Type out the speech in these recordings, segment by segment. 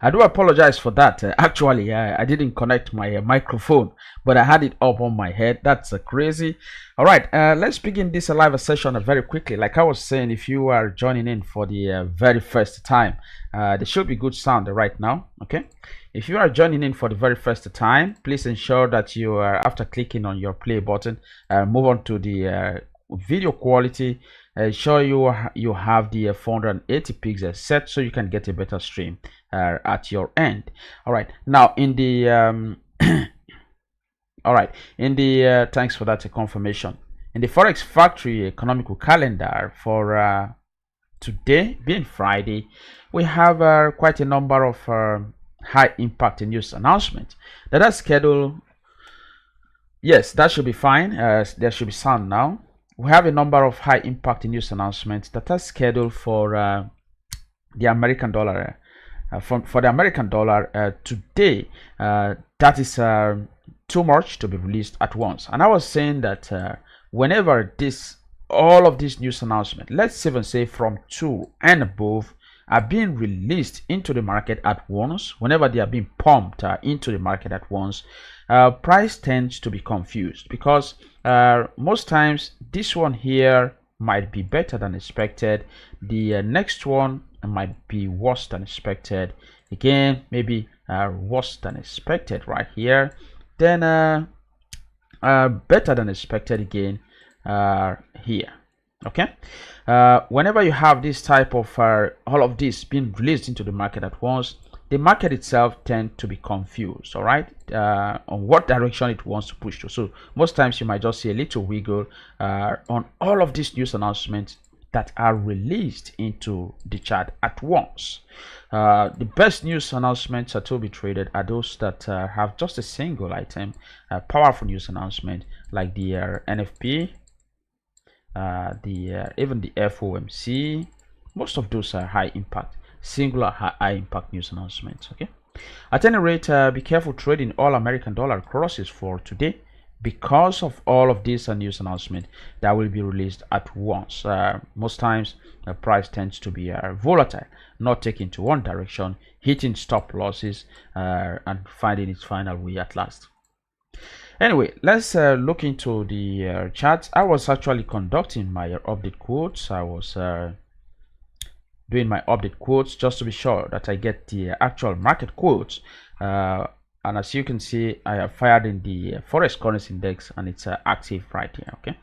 I do apologize for that. Actually, I didn't connect my microphone, but I had it up on my head. That's crazy. All right, let's begin this live session very quickly. Like I was saying, if you are joining in for the very first time, there should be good sound right now. Okay. If you are joining in for the very first time, please ensure that you are, after clicking on your play button, move on to the video quality. Ensure you have the 480 pixels set so you can get a better stream at your end. All right, now in the all right, in the thanks for that confirmation. In the Forex Factory economical calendar for today, being Friday, we have quite a number of high impact news announcements that are scheduled. Yes, that should be fine. There should be sound now. We have a number of high impact news announcements that are scheduled for the American dollar. For the American dollar today, that is too much to be released at once. And I was saying that whenever all of these news announcements, let's even say from 2 and above, are being released into the market at once, whenever they are being pumped into the market at once, price tends to be confused because most times this one here might be better than expected. The next one might be worse than expected. Again, maybe worse than expected right here. Then better than expected again here. Okay. Whenever you have this type of all of this being released into the market at once, the market itself tends to be confused, all right, on what direction it wants to push to. So most times you might just see a little wiggle on all of these news announcements that are released into the chart at once. The best news announcements to be traded are those that have just a single item, powerful news announcement like the NFP, even the FOMC. Most of those are high impact, singular high impact news announcements. Okay, at any rate, be careful trading all American dollar crosses for today because of all of these news announcements that will be released at once. Most times the price tends to be volatile, not taking to one direction, hitting stop losses and finding its final way at last. Anyway, let's look into the charts. I was actually conducting my update quotes. I was doing my update quotes just to be sure that I get the actual market quotes. And as you can see, I have fired in the Forex Currency Index and it's active right here. Okay.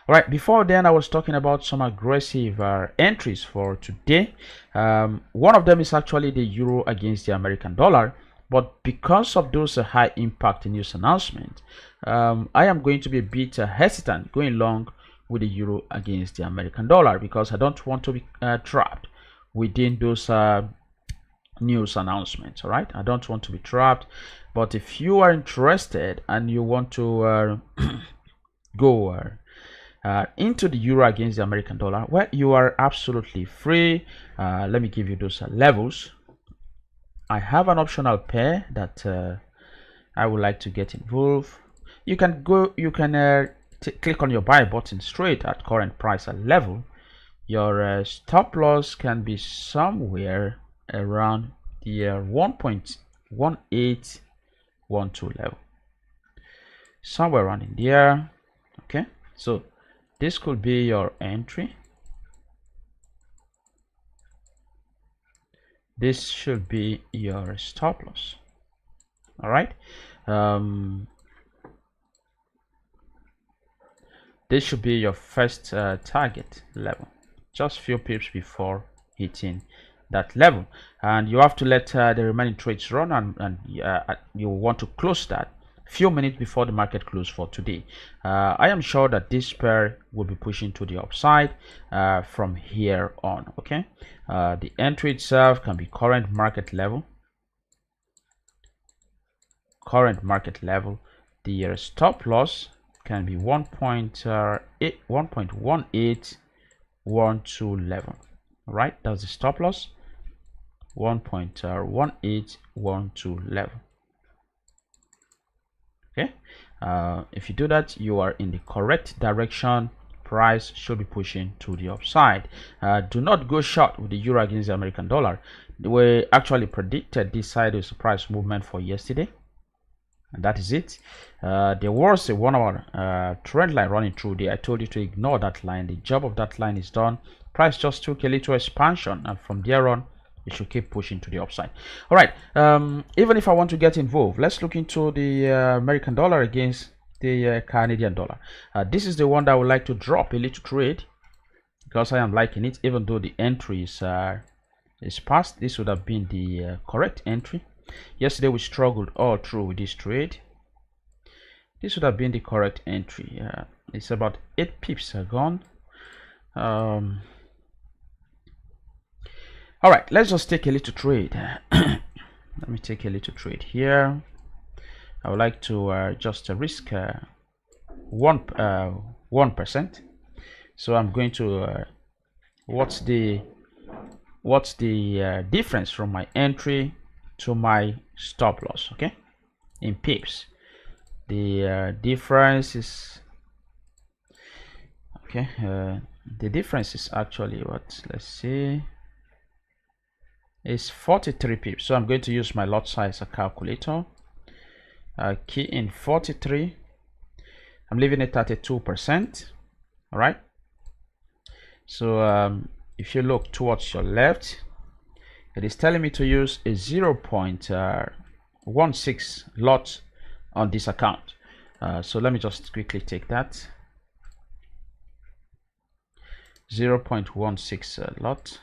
All right. Before then, I was talking about some aggressive entries for today. One of them is actually the euro against the American dollar. But because of those high impact news announcements, I am going to be a bit hesitant going long with the euro against the American dollar because I don't want to be trapped within those news announcements. All right, I don't want to be trapped. But if you are interested and you want to go into the euro against the American dollar, well, you are absolutely free. Let me give you those levels. I have an optional pair that I would like to get involved. You can click on your buy button straight at current price level. Your stop loss can be somewhere around the 1.1812 level, somewhere around in there. Okay, so this could be your entry. This should be your stop loss. All right, this should be your first target level, just few pips before hitting that level, and you have to let the remaining trades run, and you want to close that few minutes before the market close for today. I am sure that this pair will be pushing to the upside from here on. Okay, the entry itself can be current market level. The stop loss can be 1.1812 level. All right, that's the stop loss, 1.1812 level. Okay, if you do that, you are in the correct direction. price should be pushing to the upside. Do not go short with the euro against the American dollar. We actually predicted this sideways price movement for yesterday, and that is it. There was a 1 hour trend line running through there. I told you to ignore that line. The job of that line is done. Price just took a little expansion, and from there on it should keep pushing to the upside. All right, even if I want to get involved, let's look into the American dollar against the Canadian dollar. This is the one that I would like to drop a little trade because I am liking it, even though the entry is past. This would have been the correct entry. Yesterday we struggled all through with this trade. This would have been the correct entry. It's about 8 pips are gone. All right, let's just take a little trade. Let me take a little trade here. I would like to just risk 1%. So I'm going to what's the difference from my entry to my stop loss? Okay, in pips, the difference is okay. The difference is actually what? Let's see. Is 43 pips. So I'm going to use my lot size calculator. Key in 43. I'm leaving it at a 2%. All right. So if you look towards your left, it is telling me to use a 0.16 lot on this account. So let me just quickly take that. 0.16 lot.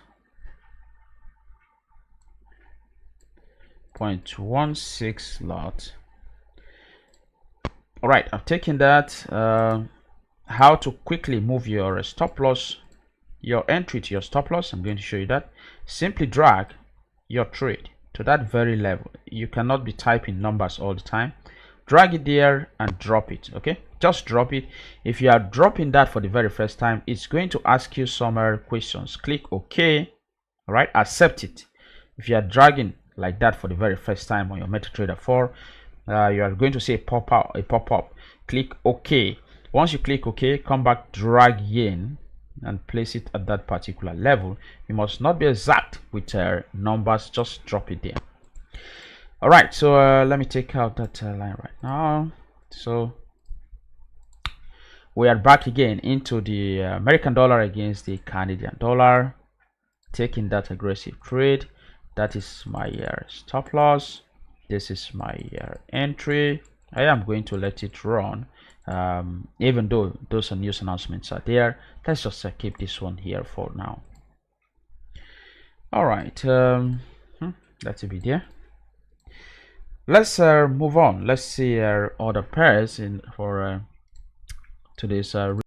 0.16 lot. All right, I've taken that. How to quickly move your stop loss, your entry to your stop loss, I'm going to show you that. Simply drag your trade to that very level. You cannot be typing numbers all the time. Drag it there and drop it. Okay, just drop it. If you are dropping that for the very first time, it's going to ask you some questions. Click OK. All right, accept it. If you are dragging like that for the very first time on your MetaTrader 4, you are going to see a pop-up. Click OK. Once you click OK, come back, drag in and place it at that particular level. You must not be exact with numbers, just drop it there. All right, so let me take out that line right now. So we are back again into the American dollar against the Canadian dollar, taking that aggressive trade. That is my stop loss. This is my entry. I am going to let it run, even though those news announcements are there. Let's just keep this one here for now. All right, that's a bit there. Let's move on. Let's see other pairs in for today's